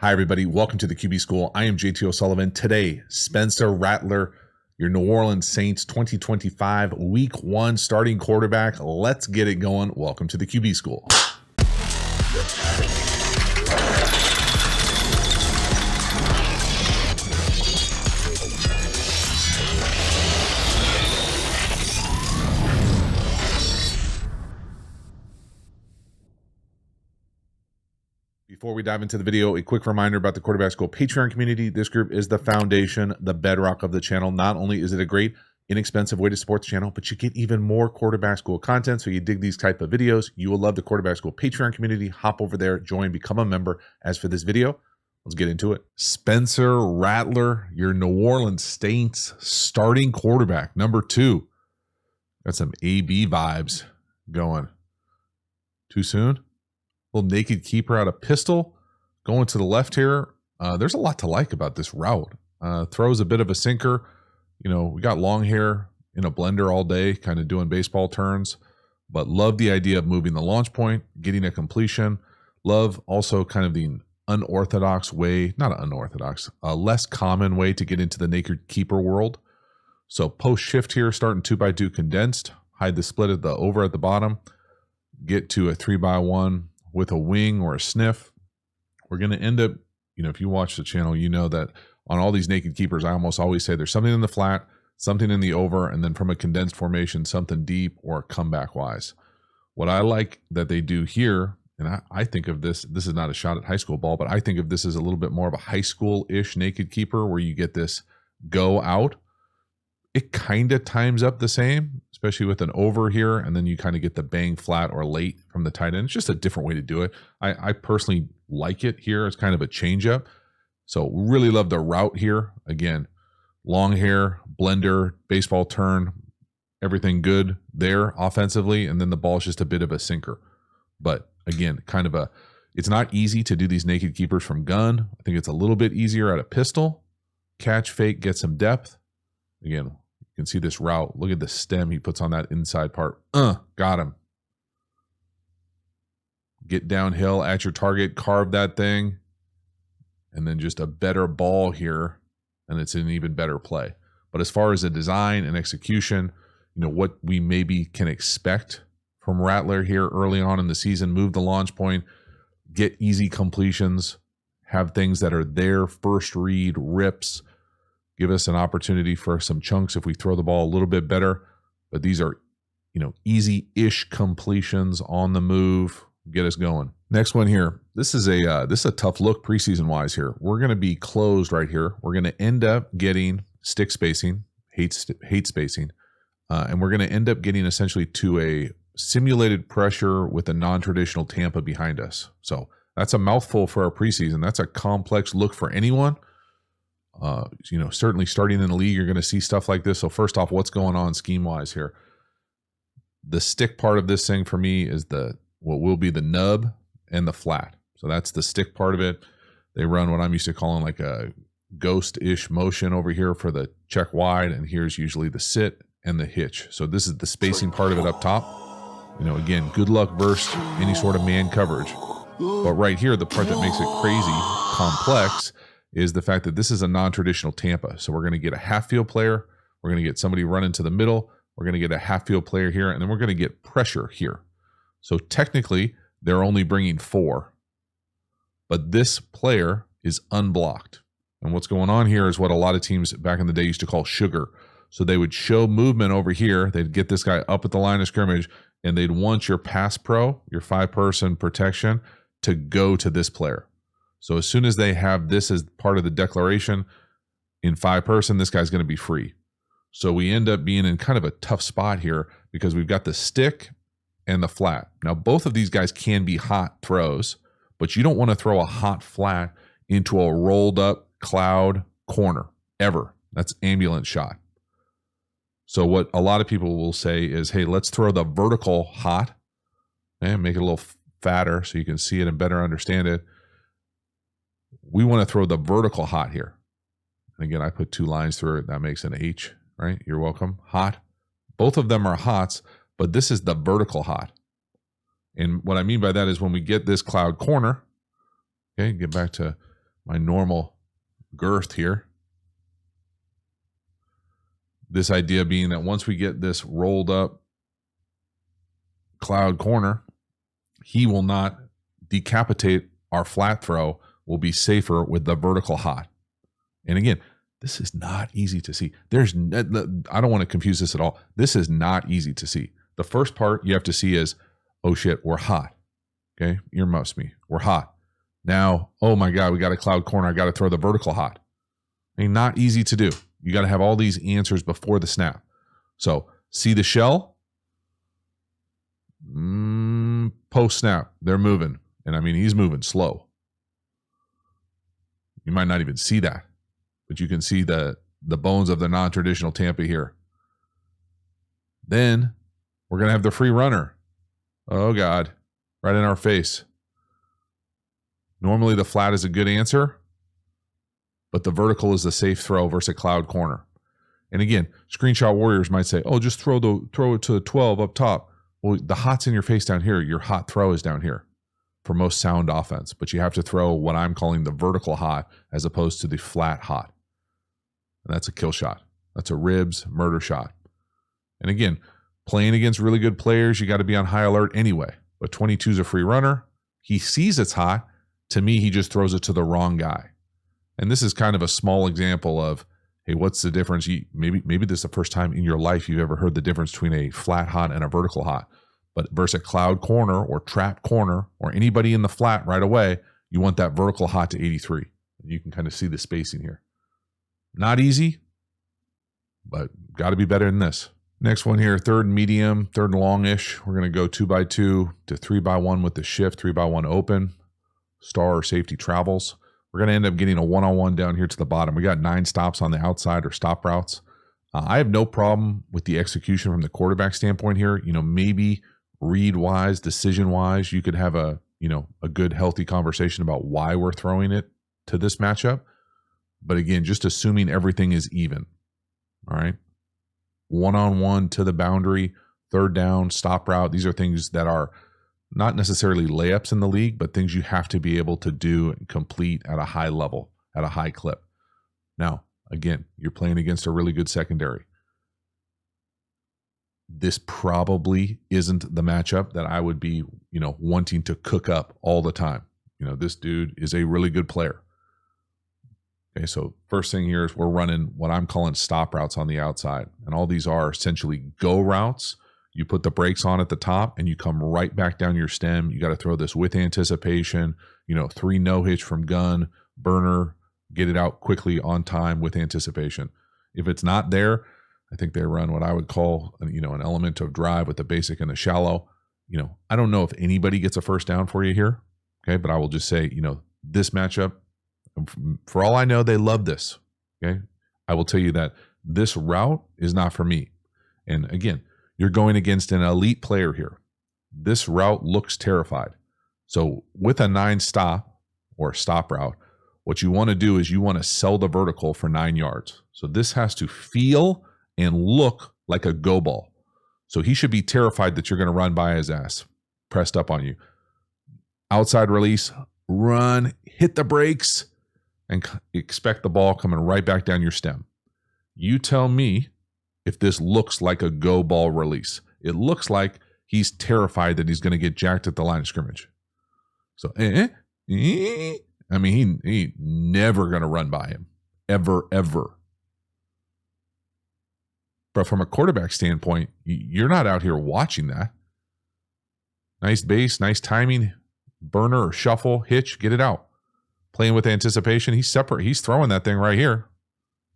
Hi, everybody. Welcome to the QB School. I am JT O'Sullivan. Today, Spencer Rattler, your New Orleans Saints 2025 Week 1 starting quarterback. Let's get it going. Welcome to the QB School. Before we dive into the video, a quick reminder about the Quarterback School Patreon community. This group is the foundation, the bedrock of the channel. Not only is it a great, inexpensive way to support the channel, but you get even more Quarterback School content. So you dig these type of videos, you will love the Quarterback School Patreon community. Hop over there, join, become a member. As for this video, let's get into it. Spencer Rattler, your New Orleans Saints starting quarterback, number 2. Got some AB vibes going. Too soon? Little naked keeper out of pistol going to the left here. There's a lot to like about this route. Throws a bit of a sinker. You know, we got long hair in a blender all day, kind of doing baseball turns, but love the idea of moving the launch point, getting a completion. Love also kind of the unorthodox way, not unorthodox, a less common way to get into the naked keeper world. So post shift here, starting 2x2 condensed, hide the split at the over at the bottom, get to a 3x1 with a wing or a sniff. We're going to end up, you know, if you watch the channel, you know that on all these naked keepers, I almost always say there's something in the flat, something in the over, and then from a condensed formation, something deep or comeback wise. What I like that they do here, and I think of this is not a shot at high school ball, but I think of this as a little bit more of a high school-ish naked keeper where you get this go out. It kind of times up the same, especially with an over here, and then you kind of get the bang flat or late from the tight end. It's just a different way to do it. I personally like it here. It's kind of a change up. So really love the route here. Again, long hair, blender, baseball turn, everything good there offensively, and then the ball is just a bit of a sinker. But again, kind of a, it's not easy to do these naked keepers from gun. I think it's a little bit easier at a pistol. Catch, fake, get some depth. Again, you can see this route. Look at the stem he puts on that inside part. Got him. Get downhill at your target, carve that thing, and then just a better ball here, and it's an even better play. But as far as the design and execution, you know, what we maybe can expect from Rattler here early on in the season, move the launch point, get easy completions, have things that are there, first read, rips, give us an opportunity for some chunks if we throw the ball a little bit better. But these are, you know, easy-ish completions on the move, get us going. Next one here. This is a tough look preseason wise here. We're going to be closed right here. We're going to end up getting stick spacing, hate spacing, and we're going to end up getting essentially to a simulated pressure with a non-traditional Tampa behind us. So that's a mouthful for our preseason. That's a complex look for anyone. You know, certainly starting in the league, you're going to see stuff like this. So first off, what's going on scheme wise here? The stick part of this thing for me is what will be the nub and the flat. So that's the stick part of it. They run what I'm used to calling like a ghost-ish motion over here for the check wide, and here's usually the sit and the hitch. So this is the spacing part of it up top. You know, again, good luck versus any sort of man coverage. But right here, the part that makes it crazy complex is the fact that this is a non-traditional Tampa. So we're going to get a half-field player. We're going to get somebody running to the middle. We're going to get a half-field player here, and then we're going to get pressure here. So technically, they're only bringing 4. But this player is unblocked. And what's going on here is what a lot of teams back in the day used to call sugar. So they would show movement over here. They'd get this guy up at the line of scrimmage, and they'd want your pass pro, your 5-person protection, to go to this player. So as soon as they have this as part of the declaration in 5-person, this guy's going to be free. So we end up being in kind of a tough spot here because we've got the stick and the flat. Now, both of these guys can be hot throws, but you don't want to throw a hot flat into a rolled up cloud corner ever. That's ambulance shot. So what a lot of people will say is, hey, let's throw the vertical hot and make it a little fatter so you can see it and better understand it. We want to throw the vertical hot here. And again, I put 2 lines through it. That makes an H, right? You're welcome. Hot. Both of them are hots, but this is the vertical hot. And what I mean by that is when we get this cloud corner, okay, get back to my normal girth here. This idea being that once we get this rolled up cloud corner, he will not decapitate our flat throw. Will be safer with the vertical hot. And again, this is not easy to see. I don't want to confuse this at all. This is not easy to see. The first part you have to see is, oh shit, we're hot. Okay, earmuffs me. We're hot. Now, oh my God, we got a cloud corner. I got to throw the vertical hot. I mean, not easy to do. You got to have all these answers before the snap. So see the shell? Post snap, they're moving. And I mean, he's moving slow. You might not even see that, but you can see the bones of the non-traditional Tampa here. Then we're going to have the free runner. Oh God, right in our face. Normally the flat is a good answer, but the vertical is the safe throw versus a cloud corner. And again, screenshot warriors might say, oh, just throw it to the 12 up top. Well, the hot's in your face down here. Your hot throw is down here for most sound offense, but you have to throw what I'm calling the vertical hot as opposed to the flat hot. And that's a kill shot. That's a ribs murder shot. And again, playing against really good players, you got to be on high alert anyway. But 22 is a free runner. He sees it's hot. To me, he just throws it to the wrong guy. And this is kind of a small example of, hey, what's the difference? Maybe this is the first time in your life you've ever heard the difference between a flat hot and a vertical hot. But versus a cloud corner or trap corner or anybody in the flat right away, you want that vertical hot to 83. You can kind of see the spacing here. Not easy, but got to be better than this. Next one here, third and medium, third and longish. We're going to go 2x2 to 3x1 with the shift, 3x1 open. Star or safety travels. We're going to end up getting a one-on-one down here to the bottom. We got 9 stops on the outside or stop routes. I have no problem with the execution from the quarterback standpoint here. Maybe read-wise, decision-wise, you could have a good, healthy conversation about why we're throwing it to this matchup. But again, just assuming everything is even. All right. One-on-one to the boundary, third down, stop route. These are things that are not necessarily layups in the league, but things you have to be able to do and complete at a high level, at a high clip. Now, again, you're playing against a really good secondary. This probably isn't the matchup that I would be, wanting to cook up all the time. This dude is a really good player. Okay, so first thing here is we're running what I'm calling stop routes on the outside. And all these are essentially go routes. You put the brakes on at the top and you come right back down your stem. You got to throw this with anticipation, 3 no hitch from gun, burner, get it out quickly on time with anticipation. If it's not there, I think they run what I would call, an element of drive with the basic and the shallow. I don't know if anybody gets a first down for you here. Okay. But I will just say, this matchup, for all I know, they love this. Okay. I will tell you that this route is not for me. And again, you're going against an elite player here. This route looks terrified. So with a 9 stop or stop route, what you want to do is you want to sell the vertical for 9 yards. So this has to feel and look like a go ball. So he should be terrified that you're going to run by his ass, pressed up on you. Outside release, run, hit the brakes, and expect the ball coming right back down your stem. You tell me if this looks like a go ball release. It looks like he's terrified that he's going to get jacked at the line of scrimmage. So, I mean, he never going to run by him. Ever. But from a quarterback standpoint, you're not out here watching that. Nice base, nice timing, burner or shuffle, hitch, get it out. Playing with anticipation. He's separate. He's throwing that thing right here.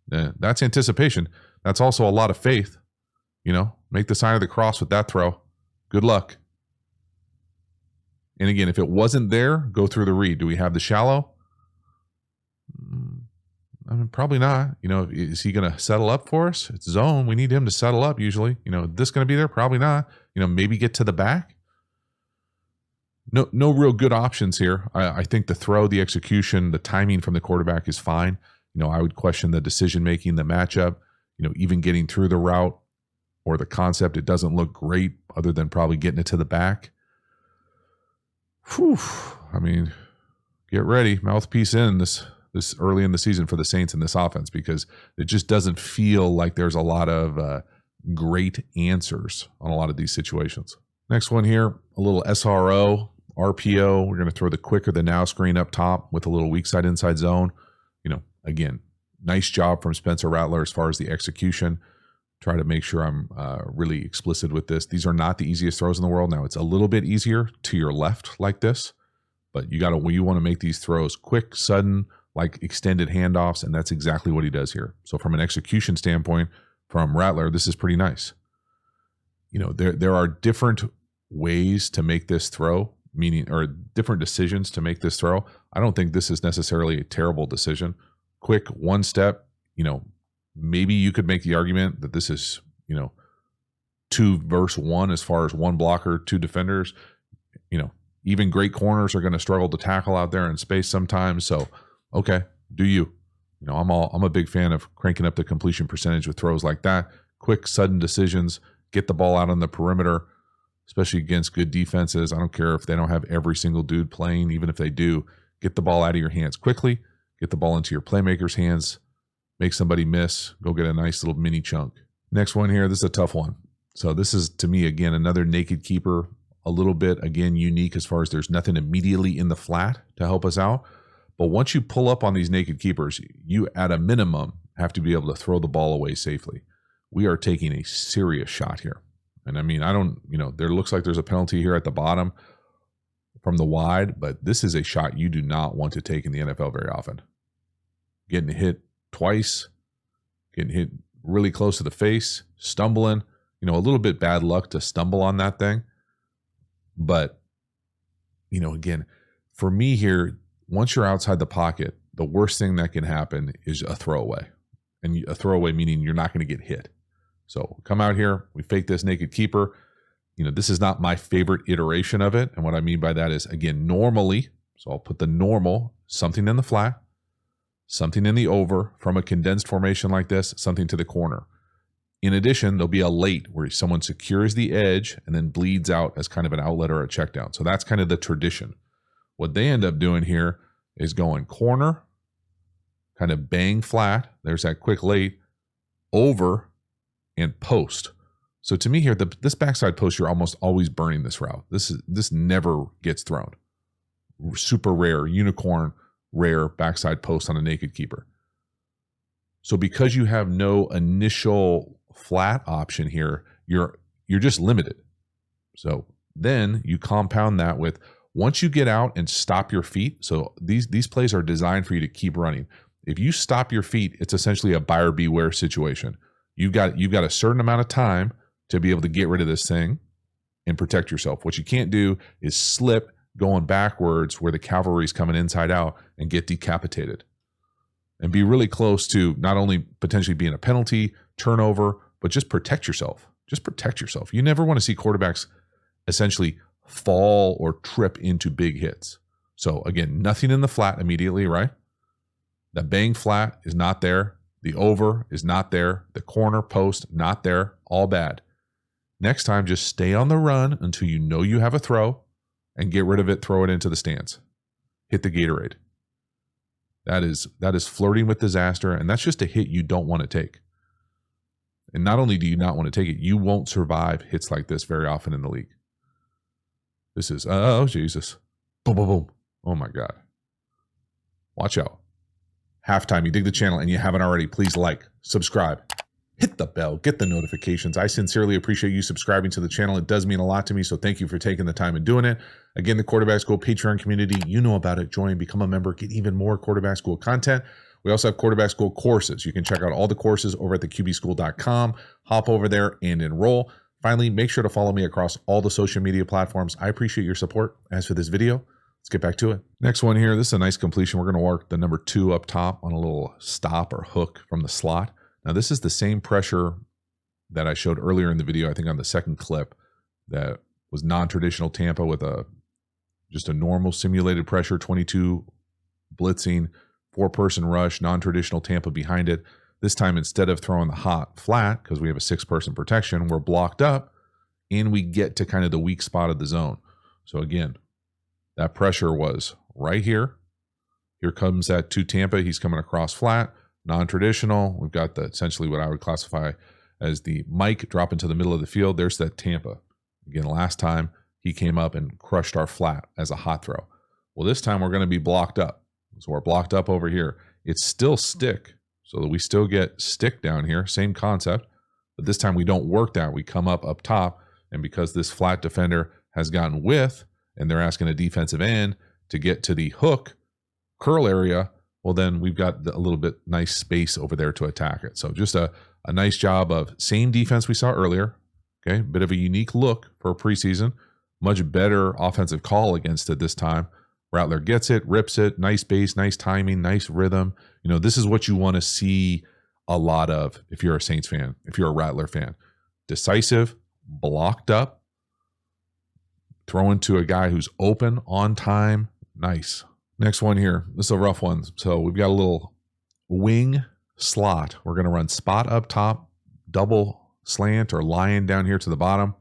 That's anticipation. That's also a lot of faith. Make the sign of the cross with that throw. Good luck. And again, if it wasn't there, go through the read. Do we have the shallow? Probably not. Is he going to settle up for us? It's zone. We need him to settle up usually. This going to be there? Probably not. Maybe get to the back. No real good options here. I think the throw, the execution, the timing from the quarterback is fine. I would question the decision-making, the matchup, even getting through the route or the concept. It doesn't look great other than probably getting it to the back. Whew. Get ready. Mouthpiece in. This this early in the season for the Saints in this offense, because it just doesn't feel like there's a lot of great answers on a lot of these situations. Next one here, a little SRO, RPO. We're going to throw the quicker the now screen up top with a little weak side inside zone. Again, nice job from Spencer Rattler as far as the execution. Try to make sure I'm really explicit with this. These are not the easiest throws in the world. Now, it's a little bit easier to your left like this, but you want to make these throws quick, sudden, like extended handoffs, and that's exactly what he does here. So from an execution standpoint, from Rattler, this is pretty nice. There are different ways to make this throw, or different decisions to make this throw. I don't think this is necessarily a terrible decision. Quick, one step, maybe you could make the argument that this is, 2 versus 1 as far as 1 blocker, 2 defenders. Even great corners are going to struggle to tackle out there in space sometimes. So, okay, do you? I'm a big fan of cranking up the completion percentage with throws like that. Quick, sudden decisions, get the ball out on the perimeter, especially against good defenses. I don't care if they don't have every single dude playing. Even if they do, get the ball out of your hands quickly. Get the ball into your playmaker's hands, make somebody miss, go get a nice little mini chunk. Next one here, this is a tough one. So this is, to me, again, another naked keeper, a little bit, again, unique as far as there's nothing immediately in the flat to help us out. But once you pull up on these naked keepers, you, at a minimum, have to be able to throw the ball away safely. We are taking a serious shot here. And there looks like there's a penalty here at the bottom from the wide, but this is a shot you do not want to take in the NFL very often. Getting hit twice, getting hit really close to the face, stumbling, a little bit bad luck to stumble on that thing. But, again, for me here, once you're outside the pocket, the worst thing that can happen is a throwaway. And a throwaway meaning you're not going to get hit. So come out here, we fake this naked keeper. This is not my favorite iteration of it. And what I mean by that is, again, normally, so I'll put the normal, something in the flat, something in the over from a condensed formation like this, something to the corner. In addition, there'll be a late where someone secures the edge and then bleeds out as kind of an outlet or a check down. So that's kind of the tradition. What they end up doing here is going corner, kind of bang flat. There's that quick late, over, and post. So to me here, this backside post, you're almost always burning this route. This never gets thrown. Super rare, unicorn, rare backside post on a naked keeper. So because you have no initial flat option here, you're just limited. So then you compound that with, once you get out and stop your feet, so these plays are designed for you to keep running. If you stop your feet, it's essentially a buyer beware situation. You've got a certain amount of time to be able to get rid of this thing and protect yourself. What you can't do is slip going backwards where the cavalry's coming inside out and get decapitated. And be really close to not only potentially being a penalty, turnover, but just protect yourself. Just protect yourself. You never want to see quarterbacks essentially fall or trip into big hits. So again, nothing in the flat immediately, right? The bang flat is not there. The over is not there. The corner post, not there. All bad. Next time, just stay on the run until you know you have a throw and get rid of it, throw it into the stands. Hit the Gatorade. That is flirting with disaster, and that's just a hit you don't want to take. And not only do you not want to take it, you won't survive hits like this very often in the league. This is, oh, Jesus. Boom, boom, boom. Oh, my God. Watch out. Halftime, you dig the channel and you haven't already, please like, subscribe, hit the bell, get the notifications. I sincerely appreciate you subscribing to the channel. It does mean a lot to me, so thank you for taking the time and doing it. Again, the Quarterback School Patreon community, you know about it. Join, become a member, get even more Quarterback School content. We also have Quarterback School courses. You can check out all the courses over at thecubschool.com. Hop over there and enroll. Finally, make sure to follow me across all the social media platforms. I appreciate your support. As for this video, let's get back to it. Next one here, this is a nice completion. We're going to work the number 2 up top on a little stop or hook from the slot. Now, this is the same pressure that I showed earlier in the video, I think on the second clip, that was non-traditional Tampa with just a normal simulated pressure, 22 blitzing, 4-person rush, non-traditional Tampa behind it. This time, instead of throwing the hot flat, because we have a 6-person protection, we're blocked up, and we get to kind of the weak spot of the zone. So again, that pressure was right here. Here comes that to Tampa. He's coming across flat, non-traditional. We've got the essentially what I would classify as the Mike drop into the middle of the field. There's that Tampa. Again, last time he came up and crushed our flat as a hot throw. Well, this time we're going to be blocked up. So we're blocked up over here. It's still stick, so that we still get stick down here. Same concept, but this time we don't work that. We come up top, and because this flat defender has gotten width, and they're asking a defensive end to get to the hook curl area, well, then we've got a little bit nice space over there to attack it. So just a nice job of same defense we saw earlier. Okay, bit of a unique look for preseason. Much better offensive call against it this time. Rattler gets it, rips it, nice base, nice timing, nice rhythm. You know, this is what you want to see a lot of if you're a Saints fan, if you're a Rattler fan. Decisive, blocked up, throwing to a guy who's open, on time, nice. Next one here, this is a rough one. So we've got a little wing slot. We're going to run spot up top, double slant or lion down here to the bottom,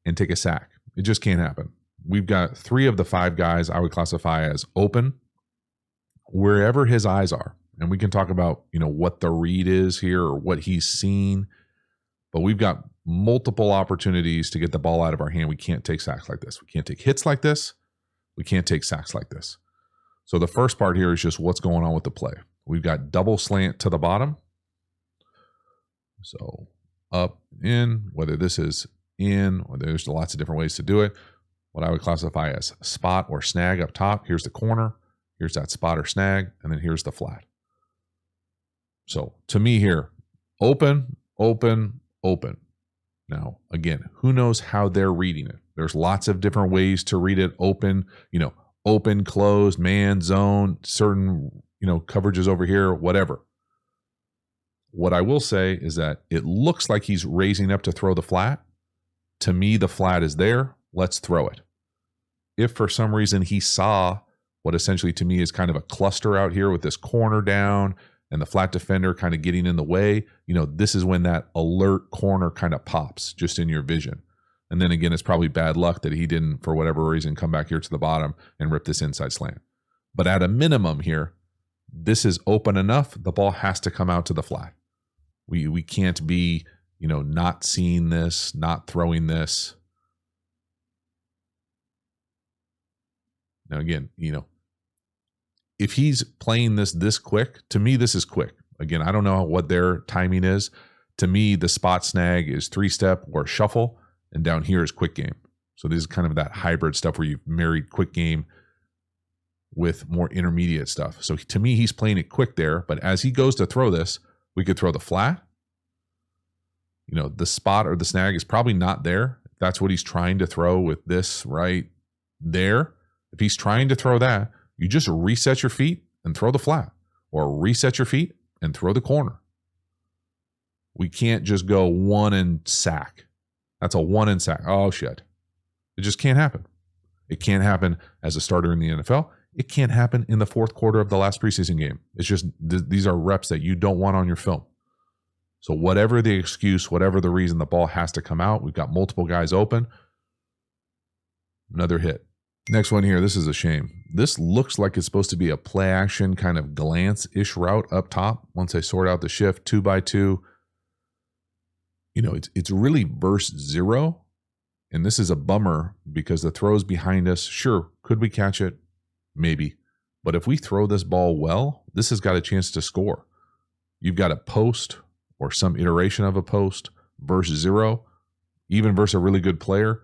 and take a sack. It just can't happen. We've got 3 of the 5 guys I would classify as open wherever his eyes are. And we can talk about, you know, what the read is here or what he's seen. But we've got multiple opportunities to get the ball out of our hand. We can't take sacks like this. We can't take hits like this. We can't take sacks like this. So the first part here is just what's going on with the play. We've got double slant to the bottom. So up, in, whether this is in, or there's lots of different ways to do it. What I would classify as spot or snag up top. Here's the corner. Here's that spot or snag. And then here's the flat. So to me here, open, open, open. Now, again, who knows how they're reading it? There's lots of different ways to read it. Open, you know, open, closed, man, zone, certain, you know, coverages over here, whatever. What I will say is that it looks like he's raising up to throw the flat. To me, the flat is there. Let's throw it. If for some reason he saw what essentially to me is kind of a cluster out here with this corner down and the flat defender kind of getting in the way, you know, this is when that alert corner kind of pops just in your vision. And then again, it's probably bad luck that he didn't, for whatever reason, come back here to the bottom and rip this inside slant. But at a minimum here, this is open enough. The ball has to come out to the flat. We can't be, you know, not seeing this, not throwing this. Now, again, you know, if he's playing this quick, to me, this is quick. Again, I don't know what their timing is. To me, the spot snag is 3-step or shuffle, and down here is quick game. So this is kind of that hybrid stuff where you've married quick game with more intermediate stuff. So to me, he's playing it quick there, but as he goes to throw this, we could throw the flat. You know, the spot or the snag is probably not there. That's what he's trying to throw with this right there. If he's trying to throw that, you just reset your feet and throw the flat, or reset your feet and throw the corner. We can't just go 1 and sack. That's a 1 and sack. Oh, shit. It just can't happen. It can't happen as a starter in the NFL. It can't happen in the 4th quarter of the last preseason game. It's just these are reps that you don't want on your film. So whatever the excuse, whatever the reason, the ball has to come out. We've got multiple guys open. Another hit. Next one here, this is a shame. This looks like it's supposed to be a play action kind of glance-ish route up top. Once I sort out the shift 2x2, you know, it's really verse 0. And this is a bummer because the throw's behind us. Sure, could we catch it? Maybe. But if we throw this ball well, this has got a chance to score. You've got a post or some iteration of a post, verse 0, even versus a really good player.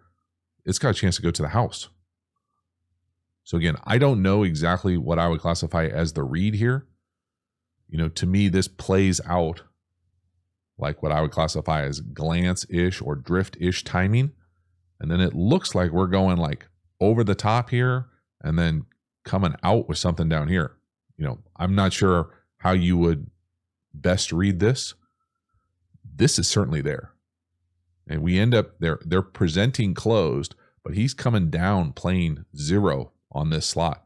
It's got a chance to go to the house. So again, I don't know exactly what I would classify as the read here. You know, to me, this plays out like what I would classify as glance-ish or drift-ish timing. And then it looks like we're going like over the top here and then coming out with something down here. You know, I'm not sure how you would best read this. This is certainly there. And we end up, they're presenting closed, but he's coming down playing 0 on this slot.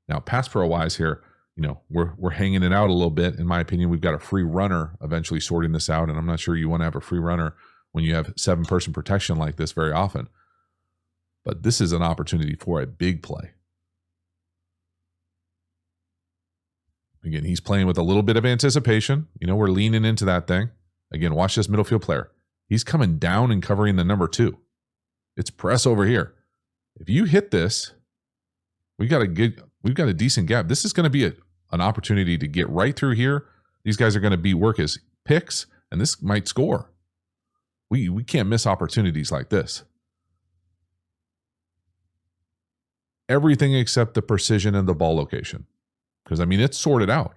Now, pass pro wise here, you know, we're hanging it out a little bit. In my opinion, we've got a free runner eventually sorting this out. And I'm not sure you want to have a free runner when you have 7-person protection like this very often. But this is an opportunity for a big play. Again, he's playing with a little bit of anticipation. We're leaning into that thing. Again, watch this middle field player. He's coming down and covering the number 2. It's press over here. If you hit this, we've got a decent gap. This is going to be an opportunity to get right through here. These guys are going to be work as picks, and this might score. We can't miss opportunities like this. Everything except the precision and the ball location. Because, it's sorted out.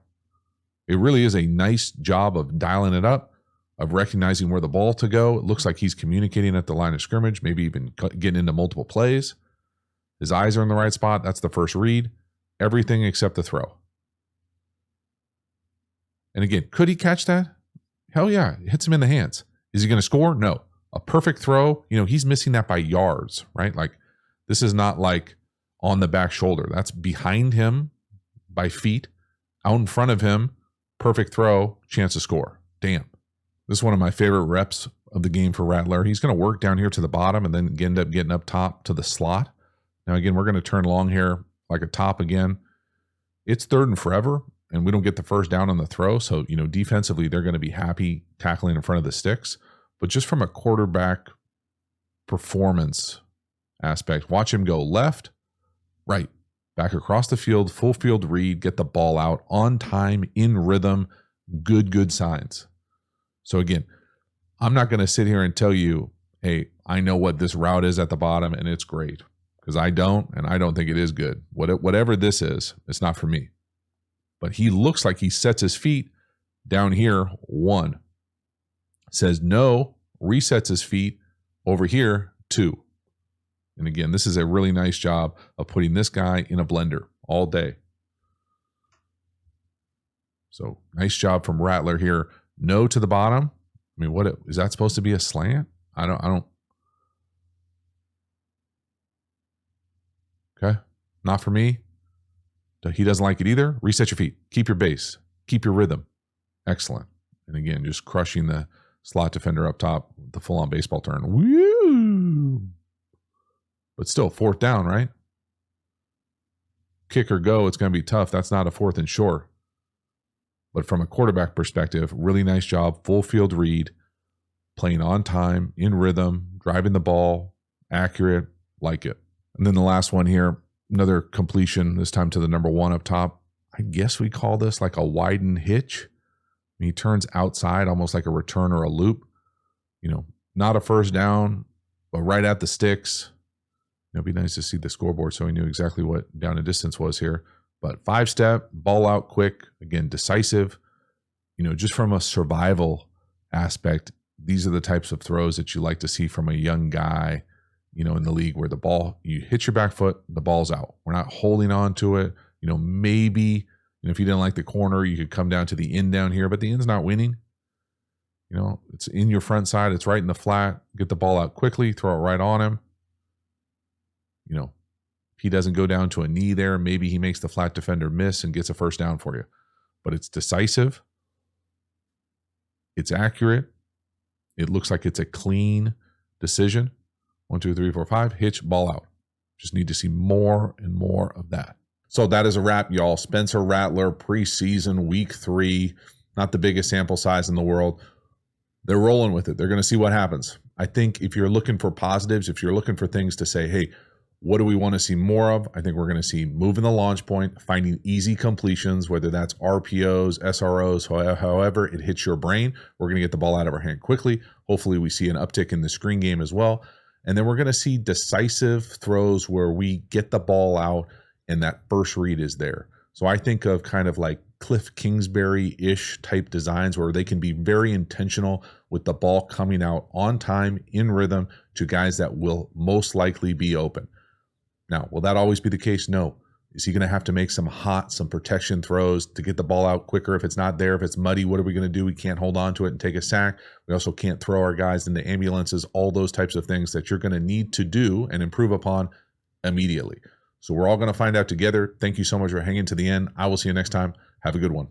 It really is a nice job of dialing it up, of recognizing where the ball to go. It looks like he's communicating at the line of scrimmage, maybe even getting into multiple plays. His eyes are in the right spot. That's the first read. Everything except the throw. And again, could he catch that? Hell yeah. It hits him in the hands. Is he going to score? No. A perfect throw, he's missing that by yards, right? Like, this is not like on the back shoulder. That's behind him by feet, out in front of him, perfect throw, chance to score. Damn. This is one of my favorite reps of the game for Rattler. He's going to work down here to the bottom and then end up getting up top to the slot. Now, again, we're going to turn long here like a top again. It's 3rd and forever, and we don't get the first down on the throw. So, defensively, they're going to be happy tackling in front of the sticks. But just from a quarterback performance aspect, watch him go left, right, back across the field, full field read, get the ball out on time, in rhythm, good signs. So again, I'm not going to sit here and tell you, hey, I know what this route is at the bottom and it's great, because I don't, and I don't think it is good. Whatever this is, it's not for me. But he looks like he sets his feet down here, 1. Says no, resets his feet over here, 2. And again, this is a really nice job of putting this guy in a blender all day. So nice job from Rattler here. No to the bottom. What is that supposed to be, a slant? I don't. Okay. Not for me. He doesn't like it either. Reset your feet. Keep your base. Keep your rhythm. Excellent. And again, just crushing the slot defender up top with the full-on baseball turn. Woo! But still, 4th down, right? Kick or go, it's going to be tough. That's not a 4th and short. But from a quarterback perspective, really nice job. Full field read, playing on time, in rhythm, driving the ball, accurate, like it. And then the last one here, another completion, this time to the number 1 up top. I guess we call this like a widen hitch. He turns outside, almost like a return or a loop. Not a first down, but right at the sticks. It'd be nice to see the scoreboard so we knew exactly what down and distance was here. But 5-step, ball out quick, again, decisive. Just from a survival aspect, these are the types of throws that you like to see from a young guy, in the league, where the ball, you hit your back foot, the ball's out. We're not holding on to it. Maybe, if you didn't like the corner, you could come down to the end down here, but the end's not winning. It's in your front side. It's right in the flat. Get the ball out quickly, throw it right on him. If he doesn't go down to a knee there, maybe he makes the flat defender miss and gets a first down for you. But it's decisive. It's accurate. It looks like it's a clean decision. 1, 2, 3, 4, 5. Hitch, ball out. Just need to see more and more of that. So that is a wrap, y'all. Spencer Rattler, preseason, week 3. Not the biggest sample size in the world. They're rolling with it. They're going to see what happens. I think if you're looking for positives, if you're looking for things to say, hey, what do we want to see more of? I think we're going to see moving the launch point, finding easy completions, whether that's RPOs, SROs, however it hits your brain. We're going to get the ball out of our hand quickly. Hopefully we see an uptick in the screen game as well. And then we're going to see decisive throws where we get the ball out and that first read is there. So I think of kind of like Cliff Kingsbury-ish type designs where they can be very intentional with the ball coming out on time, in rhythm, to guys that will most likely be open. Now, will that always be the case? No. Is he going to have to make some protection throws to get the ball out quicker? If it's not there, if it's muddy, what are we going to do? We can't hold on to it and take a sack. We also can't throw our guys into ambulances, all those types of things that you're going to need to do and improve upon immediately. So we're all going to find out together. Thank you so much for hanging to the end. I will see you next time. Have a good one.